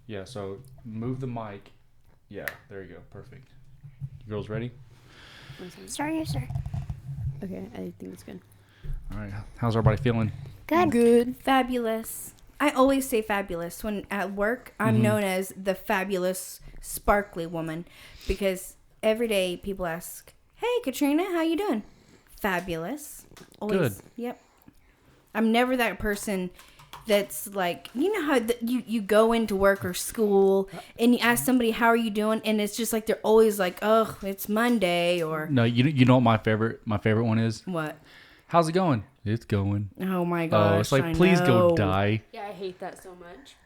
Yeah, so move the mic. Yeah, there you go. Perfect. You girls ready? Start your sir. Okay, I think it's good. All right. How's everybody feeling? Good. Fabulous. I always say fabulous when at work. I'm known as the fabulous sparkly woman because every day people ask, "Hey, Katrina, how you doing?" Fabulous. Always. Good. Yep. I'm never that person that's like, you know how you go into work or school and you ask somebody, "How are you doing?" and it's just like they're always like, "Oh, it's Monday," or No, you know what my favorite one is? what? How's it going? It's going. Oh my gosh. Oh, it's like, I please know. go die. Yeah, I hate that so much.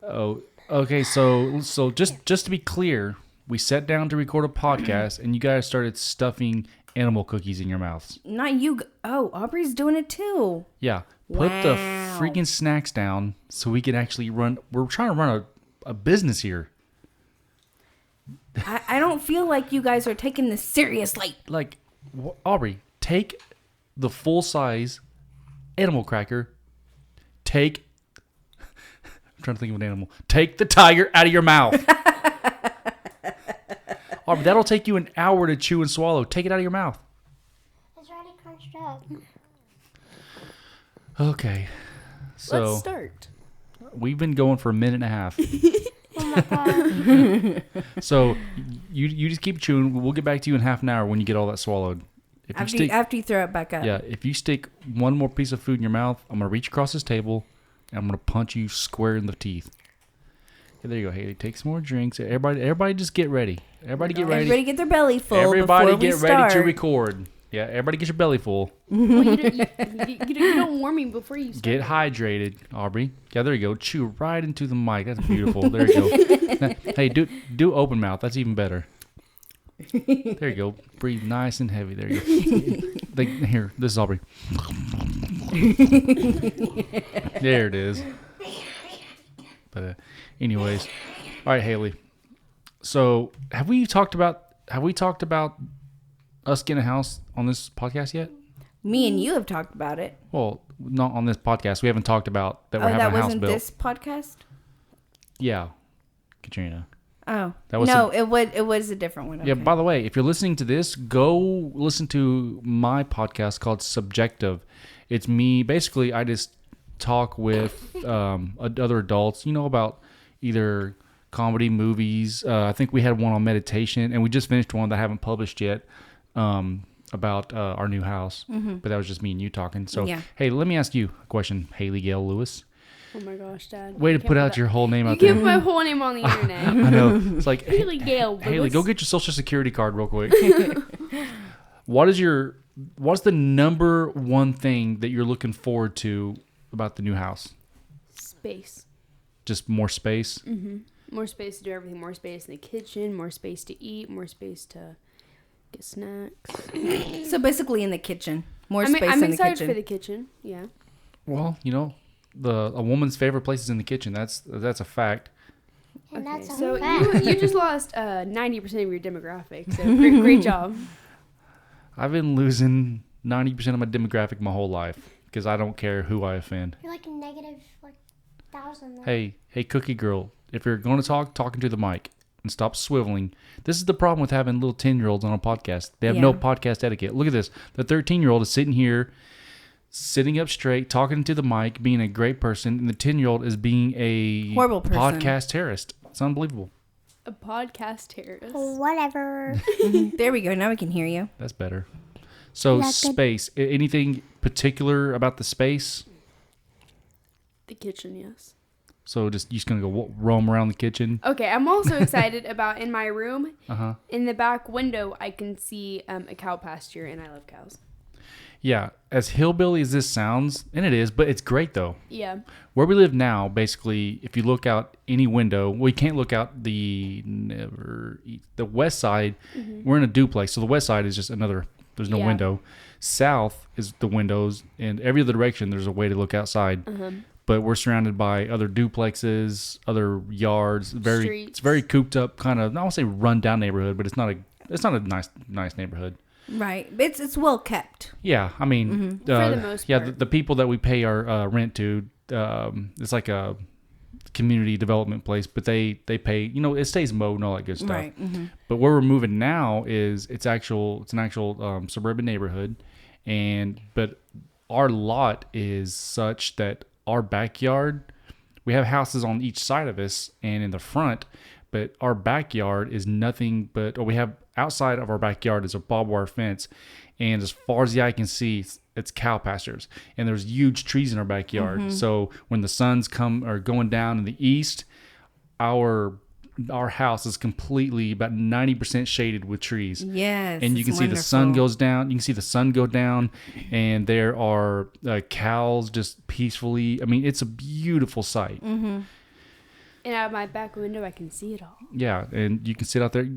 Oh, okay. So just to be clear, we sat down to record a podcast, and you guys started stuffing animal cookies in your mouths. Not you. Oh, Aubrey's doing it too. Yeah, put the Wow. freaking snacks down so we can actually run. We're trying to run a business here. I don't feel like you guys are taking this seriously. Like, Aubrey, take the full size animal cracker. Take. I'm trying to think of an animal. Take the tiger out of your mouth. Aubrey, that'll take you an hour to chew and swallow. Take it out of your mouth. It's already crunched up. Okay. So Let's start. we've been going for a minute and a half. Oh my god. So you just keep chewing. We'll get back to you in half an hour when you get all that swallowed. If After you throw it back up. yeah, if you stick one more piece of food in your mouth, I'm gonna reach across this table and I'm gonna punch you square in the teeth. Okay, there you go, Haley. Take some more drinks. Everybody, just get ready. Everybody, get ready. Everybody get their belly full. Everybody, before we get ready to start. record. Yeah, everybody, get your belly full. Well, you don't warn me before you start. Get hydrated, Aubrey. Yeah, there you go. Chew right into the mic. That's beautiful. There you go. Hey, do open mouth. That's even better. There you go. Breathe nice and heavy. There you go. Like, here, this is Aubrey. There it is. But anyways, all right, Haley. So have we talked about us getting a house on this podcast yet? Me and you have talked about it. Well, not on this podcast. We haven't talked about that we're Oh, having that a house wasn't built. this podcast? Yeah, Katrina. Oh. That was no, it was a different one. Okay. Yeah, by the way, if you're listening to this, go listen to my podcast called Subjective. It's me. Basically, I just talk with other adults, about either comedy, movies. I think we had one on meditation, and we just finished one that I haven't published yet about our new house. Mm-hmm. But that was just me and you talking. So, Yeah. Hey, let me ask you a question, Haley Gale Lewis. Oh my gosh, Dad. Way to Can't put out that- your whole name You out there. give my whole name on the internet. I know. It's like, Haley Gale. Haley, go get your social security card real quick. What's the number one thing that you're looking forward to about the new house? Space. Just more space? More space to do everything. More space in the kitchen. More space to eat. More space to get snacks. So basically in the kitchen. More space I'm in the excited kitchen. for the kitchen. Yeah. Well, a woman's favorite place is in the kitchen. That's a fact. And Okay, that's a so fact. you just lost 90% of your demographic. So great job. I've been losing 90% of my demographic my whole life because I don't care who I offend. You're like a negative 1,000. Hey, Cookie Girl, if you're going to talking to the mic and stop swiveling. This is the problem with having little 10-year-olds on a podcast. They have no Yeah. podcast etiquette. Look at this. The 13-year-old is sitting here, sitting up straight, talking to the mic, being a great person, and the 10-year-old is being a Horrible person. podcast terrorist. It's unbelievable. A podcast terrorist. Whatever. There we go. Now we can hear you. That's better. So That's good. space. Anything particular about the space? The kitchen, yes. So you're just gonna go roam around the kitchen? Okay, I'm also excited about in my room. Uh-huh. In the back window, I can see a cow pasture, and I love cows. Yeah. As hillbilly as this sounds, and it is, but it's great though. Yeah. Where we live now, basically, if you look out any window, we can't look out the west side. Mm-hmm. We're in a duplex, so the west side is just another. There's no Yeah. window. South is the windows, and every other direction there's a way to look outside. Uh-huh. But we're surrounded by other duplexes, other yards. It's Streets. very cooped up, kind of. I don't want to say run down neighborhood, but it's not a nice neighborhood. Right. It's well kept. Yeah, I mean, For the most yeah, part. the people that we pay our rent to, it's like community development place, but they pay, it stays mowed and all that good stuff. Right. But where we're moving now is it's an actual suburban neighborhood, but our lot is such that our backyard, we have houses on each side of us and in the front, but our backyard is nothing but, or we have outside of our backyard is a barbed wire fence, and as far as the eye can see, it's cow pastures, and there's huge trees in our backyard. So when the sun's going down in the east, our house is completely about 90% shaded with trees. Yes. And you can see the sun goes down. You can see the sun go down, and there are cows just peacefully. I mean, it's a beautiful sight. And out of my back window, I can see it all. Yeah, and you can sit out there.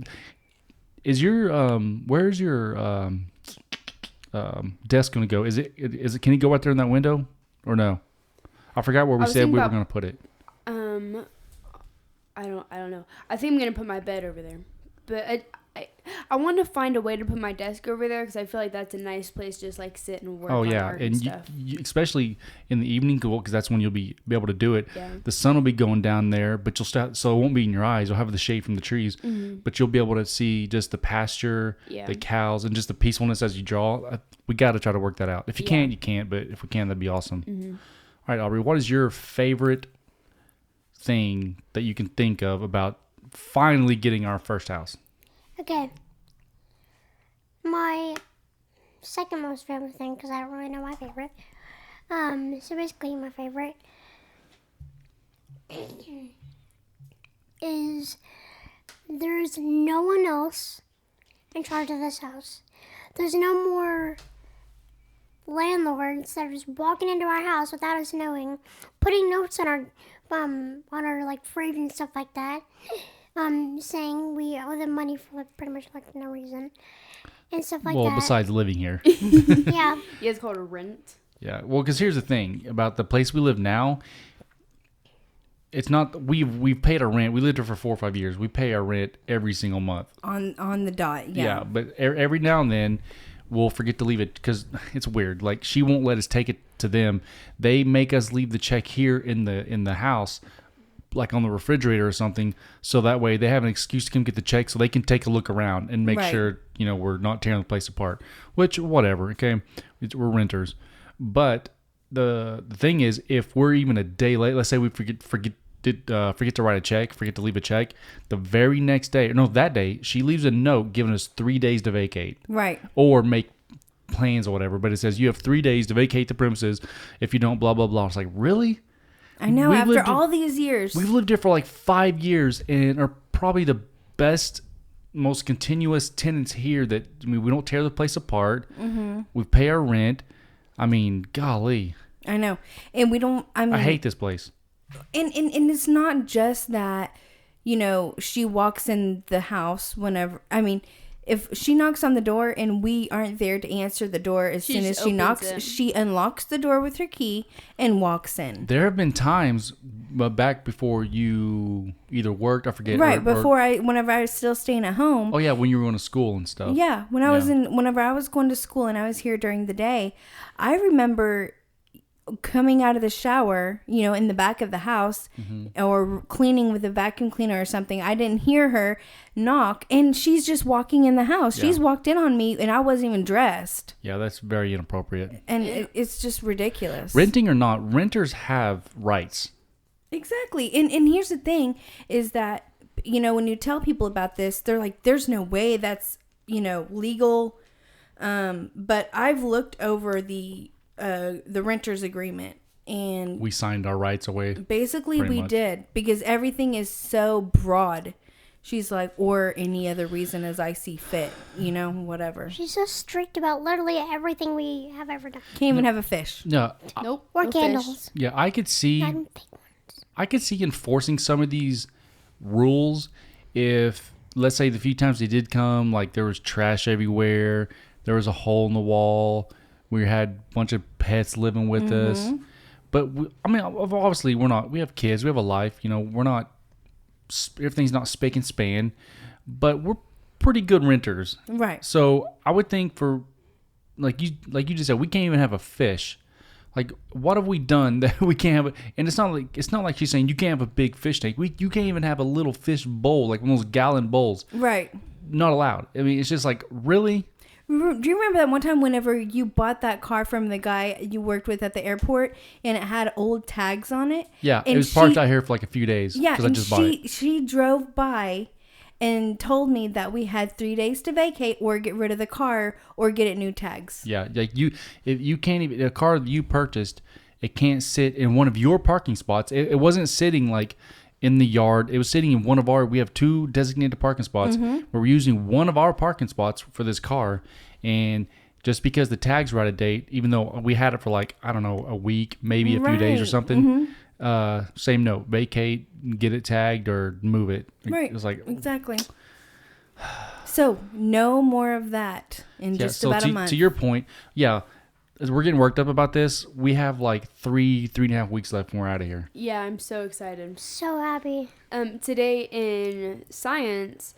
Is your where's your desk going to go? Is it? Can you go out there in that window or no? I forgot where we said we were going to put it. I don't know. I think I'm gonna put my bed over there, but I want to find a way to put my desk over there because I feel like that's a nice place to just like sit and work. Oh on yeah, art and stuff. you, especially in the evening, because that's when you'll be able to do it. Yeah. The sun will be going down there, but so it won't be in your eyes. You'll have the shade from the trees, but you'll be able to see just the pasture, the cows, and just the peacefulness as you draw. We got to try to work that out. If you can't, you can't. But if we can, that'd be awesome. All right, Aubrey, what is your favorite thing that you can think of about finally getting our first house? Okay. My second most favorite thing, because I don't really know my favorite. So basically, my favorite is there's no one else in charge of this house. There's no more landlords that are just walking into our house without us knowing, putting notes on our like fridge and stuff like that, saying we owe them money for like, pretty much like no reason and stuff like that. Well, besides living here. Yeah. You guys call it a rent? Yeah. Well, because here's the thing about the place we live now. It's not we've paid our rent. We lived here for 4 or 5 years. We pay our rent every single month on the dot. Yeah. but every now and then we'll forget to leave it because it's weird. Like she won't let us take it to them. They make us leave the check here in the house, like on the refrigerator or something, so that way they have an excuse to come get the check, so they can take a look around and make sure we're not tearing the place apart. Which whatever, okay, we're renters. But the thing is, if we're even a day late, let's say we forget to write a check, forget to leave a check, the very next day, that day, she leaves a note giving us 3 days to vacate. Right. Or make plans or whatever. But it says you have 3 days to vacate the premises. If you don't, blah, blah, blah. It's like, really? I know, after all these years. We've lived here for like 5 years and are probably the best, most continuous tenants here we don't tear the place apart. Mm-hmm. We pay our rent. I mean, golly. I know. And we don't, I hate this place. And it's not just that, she walks in the house whenever, if she knocks on the door and we aren't there to answer the door as soon as she knocks, she unlocks the door with her key and walks in. There have been times back before you either worked, I forget. Right, whenever I was still staying at home. Oh yeah, when you were going to school and stuff. Yeah, whenever I was going to school and I was here during the day, I remember coming out of the shower, in the back of the house, or cleaning with a vacuum cleaner or something. I didn't hear her knock, and she's just walking in the house. Yeah. She's walked in on me, and I wasn't even dressed. Yeah, that's very inappropriate. And it's just ridiculous. Renting or not, renters have rights. Exactly. And here's the thing, is that, when you tell people about this, they're like, there's no way that's, legal. But I've looked over the renter's agreement, and we signed our rights away. Basically, we did, because everything is so broad. She's like, or any other reason as I see fit, whatever. She's so strict about literally everything we have ever done. Can't even have a fish. No. Nope. Or no candles. Fish. Yeah, I could see enforcing some of these rules if, let's say, the few times they did come, like there was trash everywhere, there was a hole in the wall. We had a bunch of pets living with us. But, obviously, we have kids. We have a life. We're not, everything's not spick and span. But we're pretty good renters. Right. So, I would think for, like you just said, we can't even have a fish. Like, what have we done that we can't have? And it's not like she's saying you can't have a big fish tank. You can't even have a little fish bowl, like one of those gallon bowls. Right. Not allowed. I mean, it's just like, really? Do you remember that one time whenever you bought that car from the guy you worked with at the airport and it had old tags on it? Yeah, and it was parked out here for like a few days. Yeah, because I and just bought it. she drove by and told me that we had 3 days to vacate or get rid of the car or get it new tags. Yeah, like if you can't even, a car that you purchased, it can't sit in one of your parking spots. It wasn't sitting like in the yard. It was sitting in one of our, we have 2 designated parking spots. We're using one of our parking spots for this car. And just because the tags were out of date, even though we had it for like, I don't know, a week, maybe a few days or something, same note, vacate, get it tagged or move it. Right. It was like, exactly. So no more of that in just about a month. To your point, yeah, as we're getting worked up about this, we have like 3.5 weeks left when we're out of here. Yeah, I'm so excited. So happy. Today in science,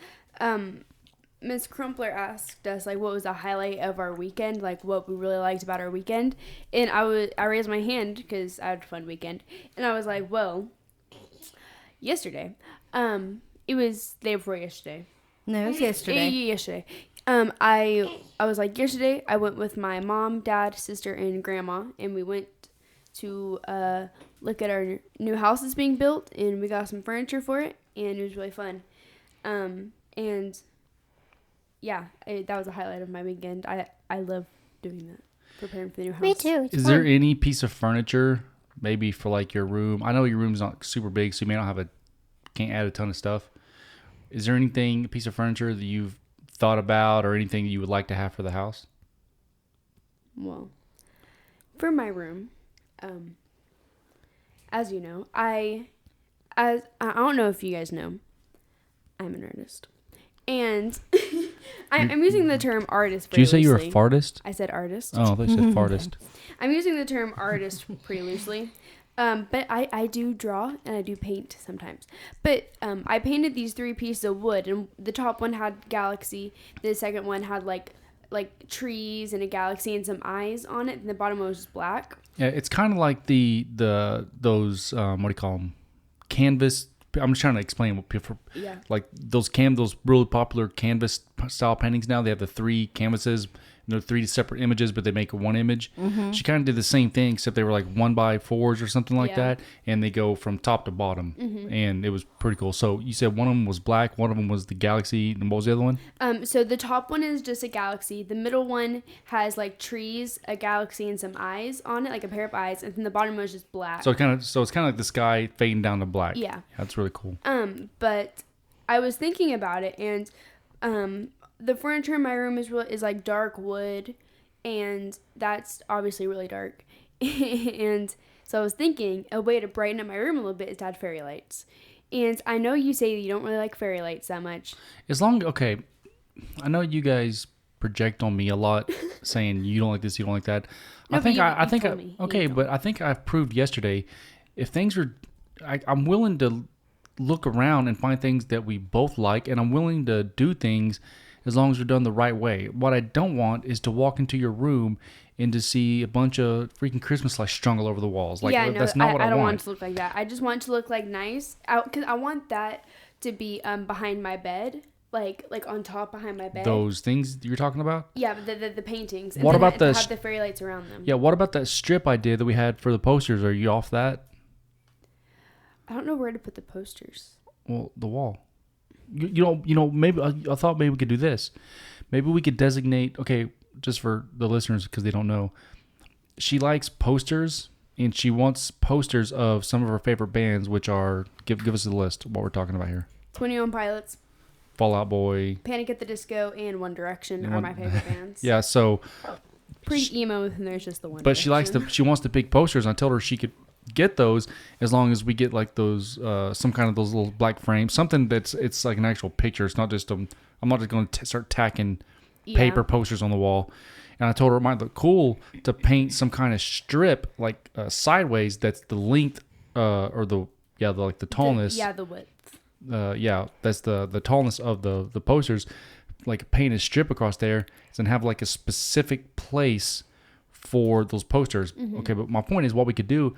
Ms. Crumpler asked us like what was the highlight of our weekend, like what we really liked about our weekend, and I raised my hand because I had a fun weekend, and I was like, well, yesterday, it was the day before yesterday. No, it was yesterday. Yesterday. I was like, yesterday I went with my mom, dad, sister, and grandma, and we went to look at our new house that's being built, and we got some furniture for it, and it was really fun. And yeah, that was a highlight of my weekend. I love doing that, preparing for the new house. Me too. It's Is fun. there any piece of furniture, maybe for like your room? I know your room's not super big, so you may not have can't add a ton of stuff. Is there anything, a piece of furniture that you've thought about or anything that you would like to have for the house? Well, for my room, as you know, I don't know if you guys know, I'm an artist, and I'm using the term artist. Did you say you were a loosely. fartist? I said artist. Oh, they said fartist. I'm using the term artist pretty loosely. But I do draw and I do paint sometimes. But I painted these 3 pieces of wood, and the top one had galaxy. The second one had like trees and a galaxy and some eyes on it, and the bottom one was just black. Yeah, it's kind of like those what do you call them? Canvas. I'm just trying to explain what people, Yeah. like those really popular canvas style paintings now. They have the 3 canvases. They're 3 separate images, but they make one image. She kind of did the same thing, except they were like 1x4s or something like that, and they go from top to bottom, and it was pretty cool. So you said one of them was black, one of them was the galaxy, and what was the other one? So the top one is just a galaxy. The middle one has like trees, a galaxy, and some eyes on it, like a pair of eyes, and then the bottom one is just black. So it's kind of like the sky fading down to black. Yeah. That's really cool. But I was thinking about it, and the furniture in my room is like dark wood, and that's obviously really dark. And so I was thinking a way to brighten up my room a little bit is to add fairy lights. And I know you say that you don't really like fairy lights that much. Okay, I know you guys project on me a lot, saying you don't like this, you don't like that. No, I think but I you think told me. You okay, told but I think I've proved yesterday, if things are, I'm willing to look around and find things that we both like, and I'm willing to do things as long as they're done the right way. What I don't want is to walk into your room and to see a bunch of freaking Christmas lights strung all over the walls. Like, yeah, no, that's not what I don't want. want it to look like that. I just want it to look like nice. Because I want that to be behind my bed, like on top behind my bed. Those things you're talking about? Yeah, the paintings. And What then about have the fairy lights around them? Yeah, what about that strip idea that we had for the posters? Are you off that? I don't know where to put the posters. Well, the wall. You know. Maybe I thought maybe we could do this. Maybe we could designate. Okay, just for the listeners because they don't know, she likes posters and she wants posters of some of her favorite bands, which are give us a list of what we're talking about here. 21 Pilots, Fall Out Boy, Panic at the Disco, and One Direction are my favorite bands. Yeah, so Pretty emo, and there's just the one. but she wants to pick posters. And I told her she could get those as long as we get like those some kind of those little black frames, something it's like an actual picture. It's not just I'm not just going to start tacking paper posters on the wall. And I told her it might look cool to paint some kind of strip like sideways that's the length or the tallness. The width. That's the tallness of the posters. Like paint a strip across there and have like a specific place for those posters. Okay, but my point is what we could do,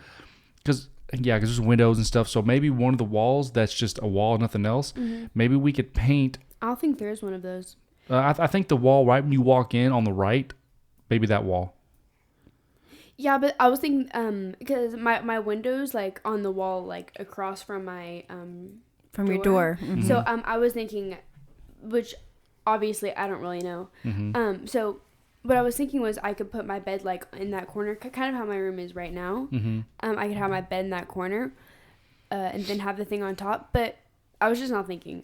because there's windows and stuff. So maybe one of the walls that's just a wall, nothing else. Maybe we could paint. I don't think there is one of those. I think the wall right when you walk in on the right, maybe that wall. Yeah, but I was thinking, because my window's like on the wall, like across from my From your door. So I was thinking, which obviously I don't really know. So what I was thinking was I could put my bed like in that corner, kind of how my room is right now. I could have my bed in that corner, and then have the thing on top. But I was just not thinking.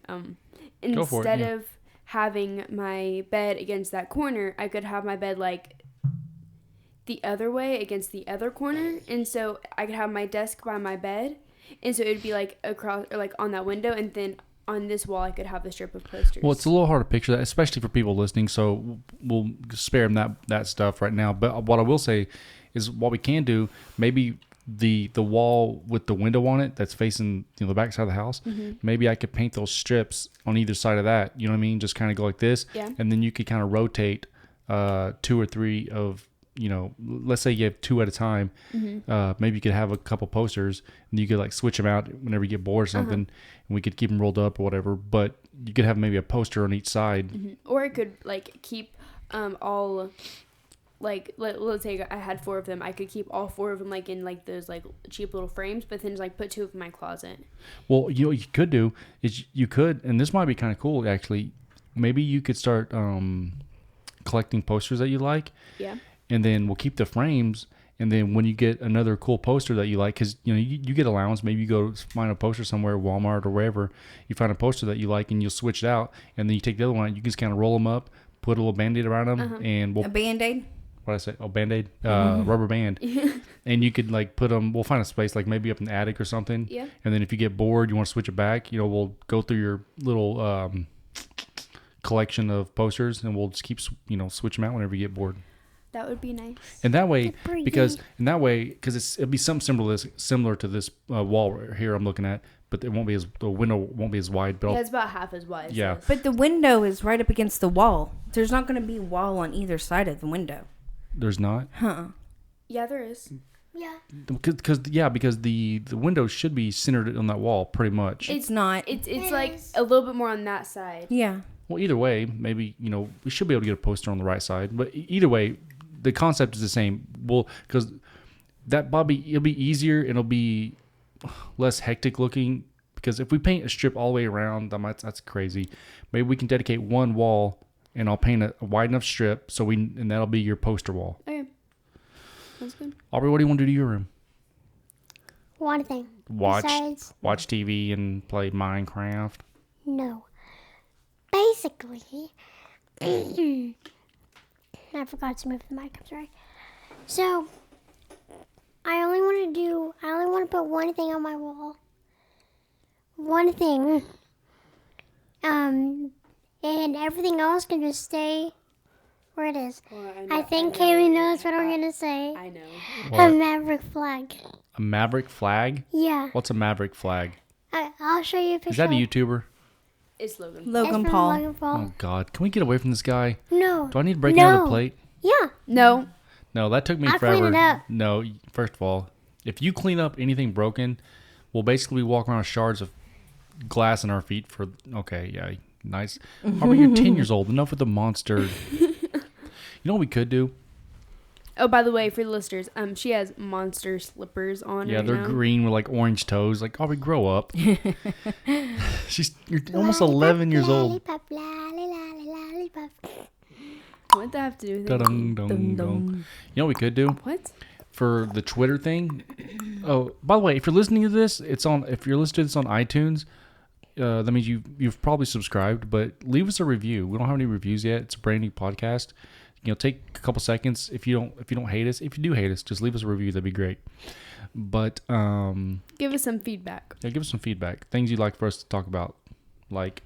Instead of having my bed against that corner, I could have my bed like the other way against the other corner, and so I could have my desk by my bed, and so it'd be like across or like on that window, and then on this wall I could have the strip of posters. Well, it's a little hard to picture that, especially for people listening, so we'll spare them that stuff right now. But what I will say is what we can do, maybe the wall with the window on it that's facing the back side of the house, maybe I could paint those strips on either side of that, you know what I mean? Just kind of go like this, and then you could kind of rotate 2 or 3 of, let's say you have 2 at a time. Maybe you could have a couple posters and you could like switch them out whenever you get bored or something, and we could keep them rolled up or whatever. But you could have maybe a poster on each side. Or I could like keep all like let's say I had 4 of them. I could keep all 4 of them like in like those like cheap little frames, but then just like put 2 of them in my closet. Well, what you could do is you could, and this might be kind of cool actually. Maybe you could start collecting posters that you like. Yeah. And then we'll keep the frames. And then when you get another cool poster that you like, because you get allowance, maybe you go find a poster somewhere, Walmart or wherever, you find a poster that you like and you'll switch it out. And then you take the other one, you can just kind of roll them up, put a little Band-Aid around them, and we'll... A Band-Aid? What did I say? Oh, Band-Aid? Rubber band. And you could like put them, we'll find a space like maybe up in the attic or something. Yeah. And then if you get bored, you want to switch it back, we'll go through your little collection of posters and we'll just keep, switch them out whenever you get bored. That would be nice. And that way, because it'll be something similar to this wall right here I'm looking at, but the window won't be as wide. But it's about half as wide. Yeah. So But the window is right up against the wall. There's not going to be a wall on either side of the window. There's not? Yeah, there is. Yeah. Because the window should be centered on that wall pretty much. It's not. It's like a little bit more on that side. Yeah. Well, either way, maybe, we should be able to get a poster on the right side. But either way, the concept is the same. Well, because that, Bobby, it'll be easier and it'll be less hectic looking. Because if we paint a strip all the way around, that's crazy. Maybe we can dedicate one wall and I'll paint a wide enough strip and that'll be your poster wall. Okay. That's good. Aubrey, what do you want to do to your room? One thing. Watch Besides, TV and play Minecraft? no. Basically, I forgot to move the mic. I'm sorry. So, I only want to put one thing on my wall. One thing. And everything else can just stay where it is. Well, I think Kaylee knows what I'm going to say. I know. A Maverick flag. A Maverick flag? Yeah. What's a Maverick flag? I'll show you a picture. Is that a YouTuber? It's Logan. It's Logan from Paul. Logan Paul. Oh, God. Can we get away from this guy? No. Do I need to break another No. plate? Yeah. No. No, that took me I forever. clean it up. No, first of all, if you clean up anything broken, we'll basically walk around with shards of glass in our feet for... Okay, yeah, nice. Harvey, you're 10 years old. Enough with the monster. You know what we could do? Oh, by the way, for the listeners, she has monster slippers on. Yeah, right they're now. green with like orange toes. Like, Aubrey, grow up. You're almost 11 years old. Lollipop, lollipop. What that have to do with it? Dun, dun, dun. You know what we could do What? for the Twitter thing? Oh, by the way, if you're listening to this, if you're listening to this on iTunes, that means you've probably subscribed. But leave us a review. We don't have any reviews yet. It's a brand new podcast. Take a couple seconds. If you don't hate us, if you do hate us, just leave us a review. That'd be great. But Give us some feedback. yeah, give us some feedback. Things you'd like for us to talk about. Like,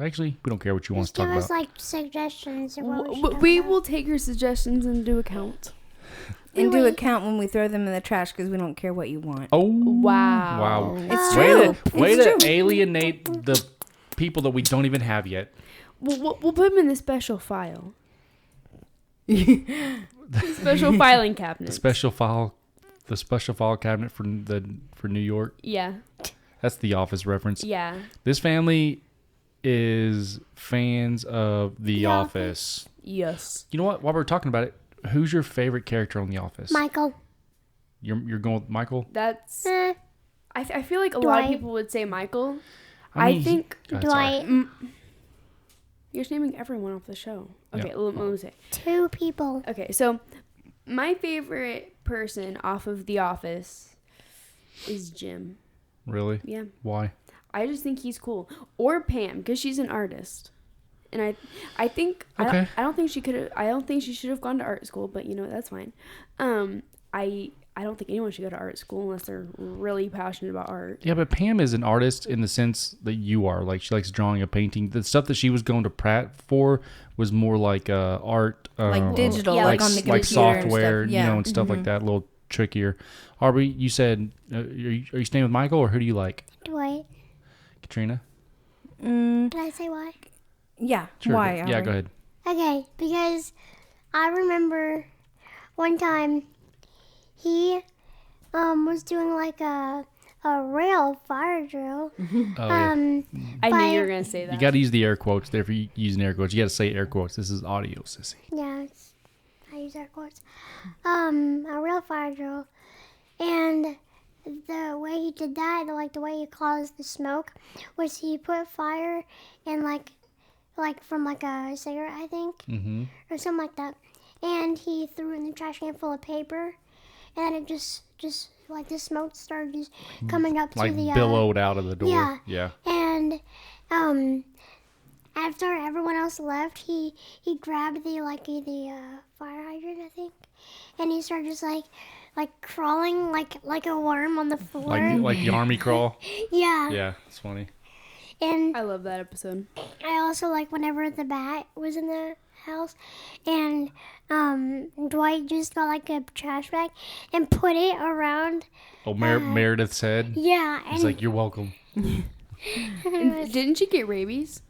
actually, we don't care what you want us Just to talk give us about. like suggestions or what we should talk We about. will take your suggestions into account. And do Wait. account when we throw them in the trash because we don't care what you want. Oh, Wow. wow! It's Way true. way It's to true. alienate the people that we don't even have yet. We'll put them in the special file. Special filing The cabinet. special file cabinet for New York. Yeah. That's the Office reference. Yeah. This family is fans of The Office. Yes. You know what? While we're talking about it, who's your favorite character on The Office? Michael. You're going with Michael? That's. Eh, I feel like a lot of Dwight. people would say Michael. I mean, I think Go ahead, sorry. Dwight. you're just naming everyone off the show. Okay, Yeah. let me say. 2 people. Okay, so my favorite person off of The Office is Jim. Really? Yeah. Why? I just think he's cool. Or Pam, because she's an artist. And I think Okay. I don't think she should have gone to art school, but that's fine. I don't think anyone should go to art school unless they're really passionate about art. Yeah, but Pam is an artist in the sense that you are. Like, she likes drawing a painting. The stuff that she was going to Pratt for was more like art. Like digital, Yeah, like like on the like computer and software, stuff. Yeah. and stuff like that, a little trickier. Aubrey, you said, are you staying with Michael, or who do you like? Dwight. Katrina? Did I say why? Yeah. Sure. Why? Yeah, go ahead. Okay, because I remember one time he was doing like a rail fire drill. Oh, yeah. I knew you were gonna say that. You got to use the air quotes there. If you're using air quotes, you got to say air quotes. This is audio, sissy. Yeah, I use air quotes. A real fire drill, and the way he did that, the way he caused the smoke, was he put fire in like from like a cigarette, I think, or something like that, and he threw it in the trash can full of paper, and it just like the smoke started just coming up Like to the billowed out of the door. yeah. Yeah. And after everyone else left, he grabbed the fire hydrant, I think, and he started just like crawling like a worm on the floor. Like the army crawl. Yeah. Yeah, it's funny. And I love that episode. I also like whenever the bat was in the house, and Dwight just got like a trash bag and put it around. Oh, Meredith's head. Yeah, He's and like, you're welcome. And didn't she get rabies?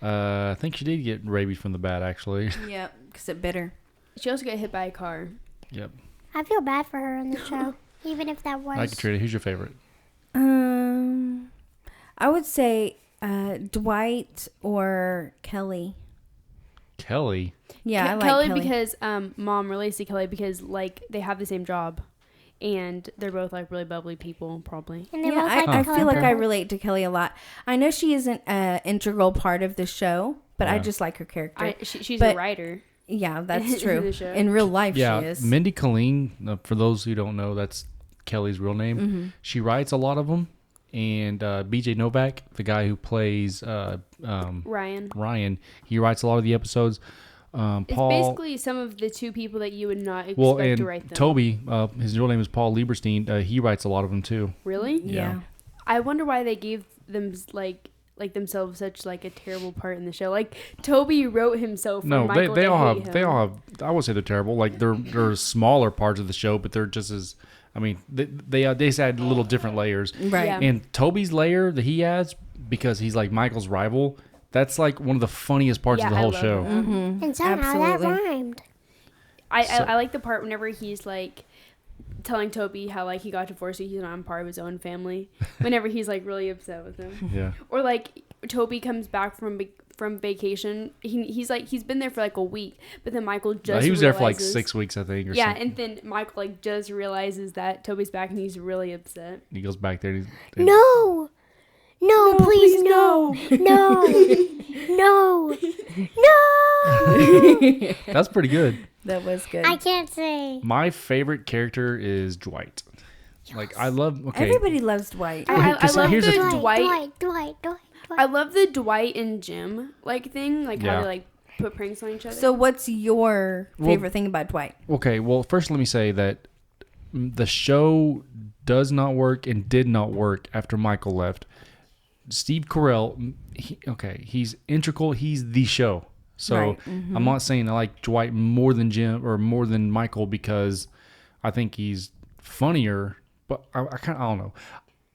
I think she did get rabies from the bat, actually. Yeah, because it bit her. She also got hit by a car. Yep. I feel bad for her on the show, even if that was. Hi, Katrina. Who's your favorite? I would say Dwight or Kelly. Kelly. Yeah, I like Kelly, Kelly. because mom relates to Kelly because like they have the same job, and they're both like really bubbly people, probably. And they Yeah, both like I the feel like color I purple. relate to Kelly a lot. I know she isn't an integral part of the show, but I Yeah. just like her character. She's But- a writer. Yeah, that's In true. the show. In real life, Yeah, she is. Mindy Kaling. For those who don't know, that's Kelly's real name. Mm-hmm. She writes a lot of them. And BJ Novak, the guy who plays Ryan. he writes a lot of the episodes. It's Paul, basically some of the two people that you would not expect well, to and write them. Toby, his real name is Paul Lieberstein. He writes a lot of them too. Really? Yeah. I wonder why they gave them like themselves such like a terrible part in the show. Like Toby wrote himself. For No, Michael they to all hate have. They him. all have. I would say they're terrible. Like they're smaller parts of the show, but they're just as. I mean, they just add little different layers. Right. Yeah. And Toby's layer that he adds because he's like Michael's rival. That's like one of the funniest parts of the I whole love show. that. And somehow that Absolutely. rhymed. I like the part whenever he's like telling Toby how like he got divorced, so he's not part of his own family. Whenever he's like really upset with him, Yeah. or like Toby comes back from vacation. He's been there for like a week, but then Michael just He was there for like realizes- 6 weeks, I think. Or Yeah, something. and then Michael like just realizes that Toby's back and he's really upset. He goes back there. And No, please, no, no, no, no. That's pretty good. That was good. I can't say. My favorite character is Dwight. Like I love. Okay. Everybody loves Dwight. I Because love here's the the thing. Dwight. Dwight. I love the Dwight and Jim like thing, like Yeah. how they like put pranks on each other. So, what's your Well- favorite thing about Dwight? Okay. Well, first let me say that the show does not work and did not work after Michael left. Steve Carell. He's integral. He's the show. So Right, I'm not saying I like Dwight more than Jim or more than Michael because I think he's funnier. But I don't know.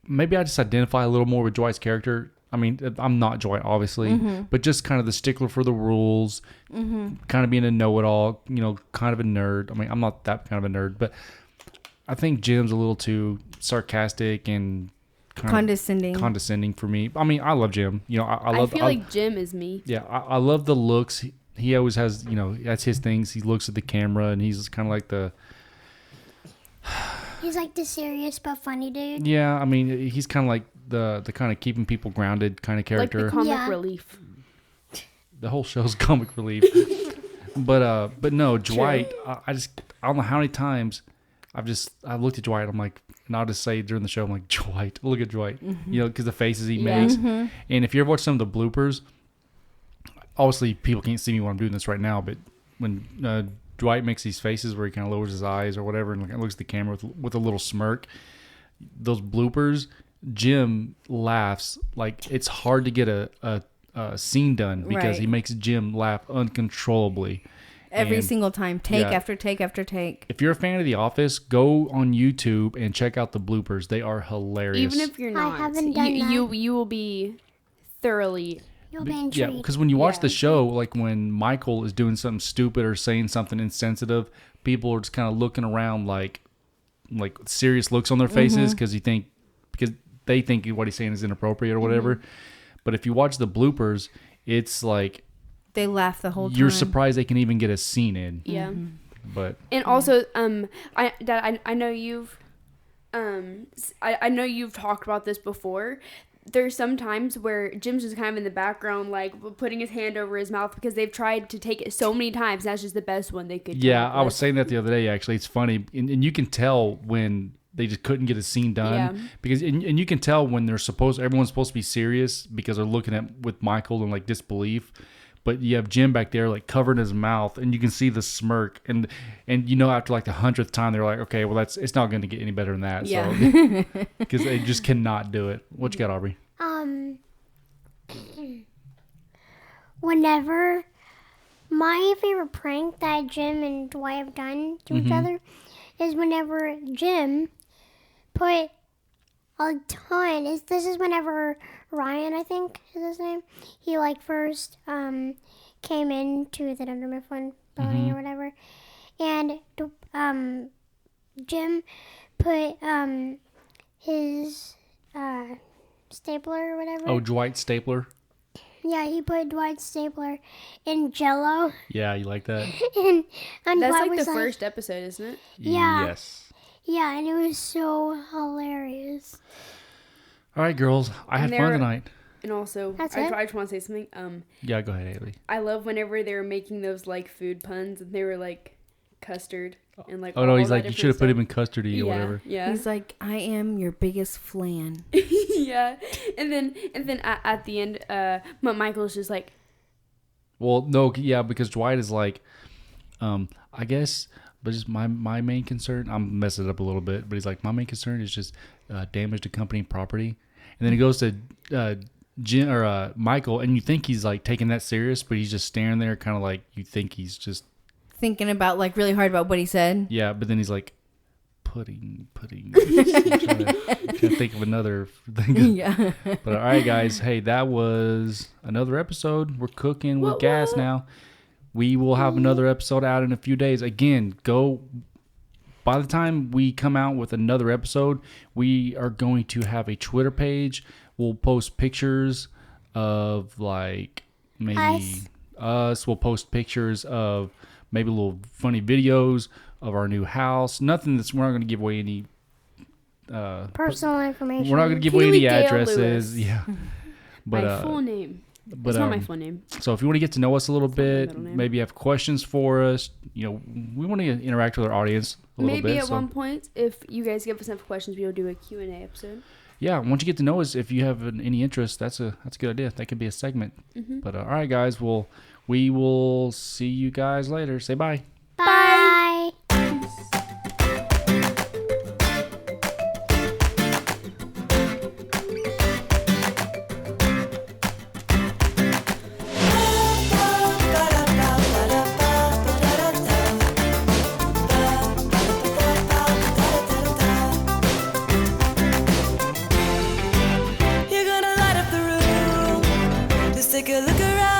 Maybe I just identify a little more with Dwight's character. I mean, I'm not Dwight, obviously, but just kind of the stickler for the rules, kind of being a know-it-all, you know, kind of a nerd. I mean, I'm not that kind of a nerd, but I think Jim's a little too sarcastic and kind condescending for me. I mean, I love Jim. You know, I feel like Jim is me. Yeah, I love the looks. He always has, you know, that's his things. He looks at the camera and he's kind of like the... He's like the serious but funny dude. Yeah, I mean, he's kind of like the kind of keeping people grounded kind of character. Like the comic Yeah. relief. The whole show's comic relief. But no, Dwight, I don't know how many times I looked at Dwight, I'm like, and I'll just say during the show, I'm like, Dwight, look at Dwight. You know, because the faces he makes. And if you ever watch some of the bloopers, obviously people can't see me when I'm doing this right now, but when Dwight makes these faces where he kind of lowers his eyes or whatever and looks at the camera with a little smirk, those bloopers, Jim laughs like it's hard to get a scene done because he makes Jim laugh uncontrollably. Every And, single time. Take yeah. after take after take. If you're a fan of The Office, go on YouTube and check out the bloopers. They are hilarious. Even if you're not, haven't done that. you will be thoroughly. You'll be Yeah, intrigued. because when you watch Yeah. the show, like when Michael is doing something stupid or saying something insensitive, people are just kind of looking around like serious looks on their faces because they think what he's saying is inappropriate or whatever. But if you watch the bloopers, it's like They laugh the whole time. you're surprised they can even get a scene in. Yeah. But And also, I know you've, I know you've talked about this before. There's some times where Jim's just kind of in the background, like putting his hand over his mouth because they've tried to take it so many times. That's just the best one they could. yeah, come up I was with. saying that the other day. Actually, it's funny, and you can tell when they just couldn't get a scene done Yeah. because, and you can tell when everyone's supposed to be serious because they're looking at with Michael in like disbelief. But you have Jim back there like covering his mouth, and you can see the smirk, and you know after like the 100th time they're like, okay, well it's not going to get any better than that. Yeah. So because they just cannot do it. What you got, Aubrey? Whenever my favorite prank that Jim and Dwight have done to each other is whenever Jim put a ton. This is whenever Ryan, I think is his name. He like first came into the Dunder Mifflin building or whatever, and Jim put his stapler or whatever. Oh, Dwight Stapler. Yeah, he put Dwight's stapler in Jello, Yeah, you like that? and That's Dwight like was the first episode, isn't it? Yeah. Yes. Yeah, and it was so hilarious. All right, girls. I had fun they're- tonight. And also, That's I it? just want to say something. Yeah, go ahead, Haley. I love whenever they were making those like food puns and they were like custard and like. Oh no, all he's that like, you different should have put him in stuff. custardy or whatever. Yeah. He's like, I am your biggest flan. Yeah, and then at the end, Michael's just like, Well, no, yeah, because Dwight is like, I guess, but just my main concern. I'm messing it up a little bit, but he's like, my main concern is just damage to company property, and then he goes to Jim or Michael, and you think he's like taking that serious, but he's just staring there, kind of like you think he's just Thinking about like really hard about what he said. yeah, but then he's like, pudding. I'm trying to think of another thing. Yeah. But all right, guys. Hey, that was another episode. We're cooking with gas now. We will have another episode out in a few days. Again, by the time we come out with another episode, we are going to have a Twitter page. We'll post pictures of like maybe us. We'll post pictures of maybe little funny videos of our new house. We're not going to give away any Personal information. we're not going to give away any Keely Gale addresses. Lewis. Yeah. But my full name. but It's not my full name. so if you want to get to know us a little my bit, middle name. maybe have questions for us, we want to interact with our audience a little Maybe bit. at So one point, if you guys give us enough questions, we'll do a Q&A episode. yeah, once you get to know us, if you have any interest, that's a good idea. That could be a segment. But all right, guys, we will see you guys later. Say bye. Bye. You're gonna light up the room. take a look around.